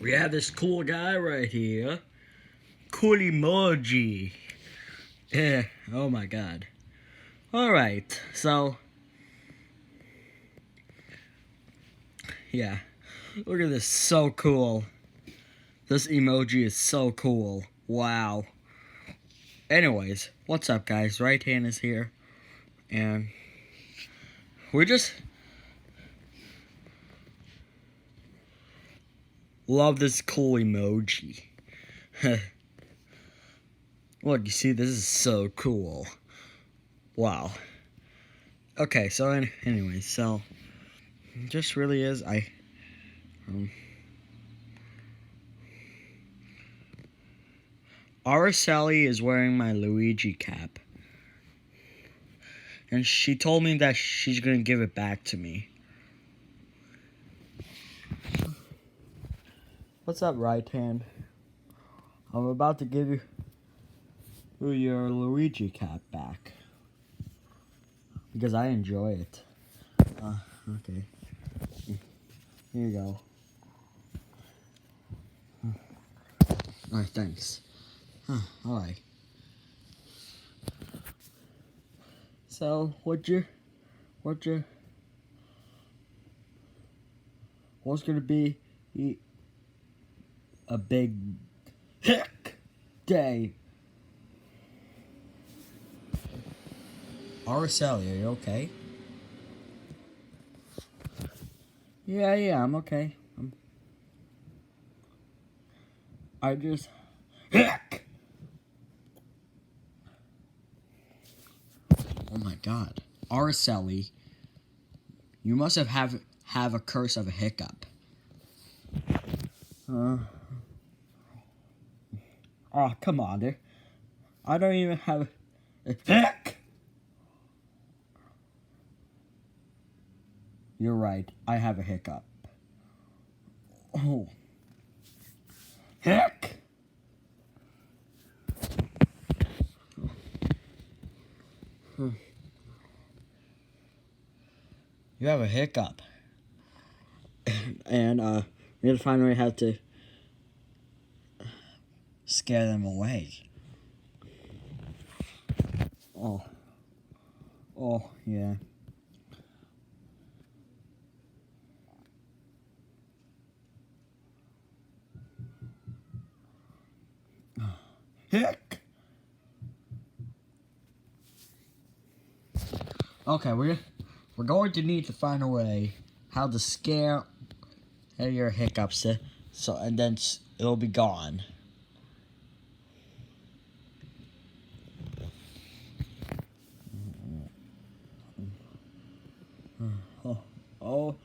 We have this cool guy right here. Cool emoji. Yeah, oh my god. Alright, so. Yeah. Look at this, so cool. This emoji is so cool. Wow. Anyways, what's up guys? Right Hand is here. And we're just love this cool emoji. Look, you see, this is so cool. Wow. Okay, so anyways, so it just really is. Araceli is wearing my Luigi cap. And she told me that she's gonna give it back to me. What's up, Right Hand? I'm about to give you your Luigi cap back. Because I enjoy it. Okay. Here you go. Alright, thanks. Alright. So, what's gonna be a big hick day? Araceli, are you okay? Yeah, I'm okay. I just hick. Oh my god. Araceli, you must have a curse of a hiccup. Oh, come on, dude. I don't even have a hick. You're right. I have a hiccup. Oh. Hick. You have a hiccup. And we have to find a way how to scare them away. Oh, yeah. Hick. Okay, we're going to need to find a way how to scare your hiccups, so and then it'll be gone. Oh,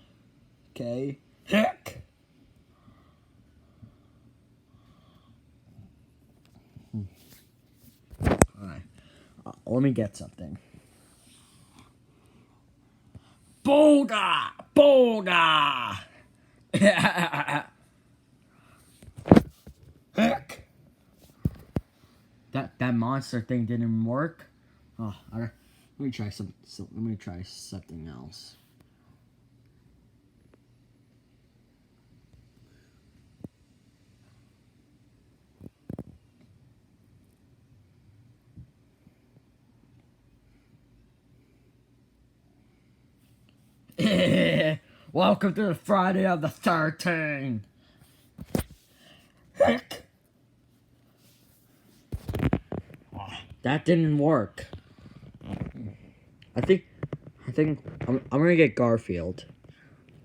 okay. Hick. Alright. Let me get something. Booga! Booga! Heck! That monster thing didn't work. Oh, let me try something else. Welcome to the Friday of the 13th. Heck! Oh, that didn't work. I think I'm gonna get Garfield.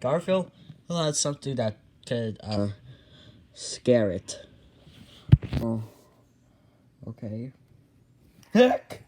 Garfield will have something that could scare it. Oh, okay. Heck!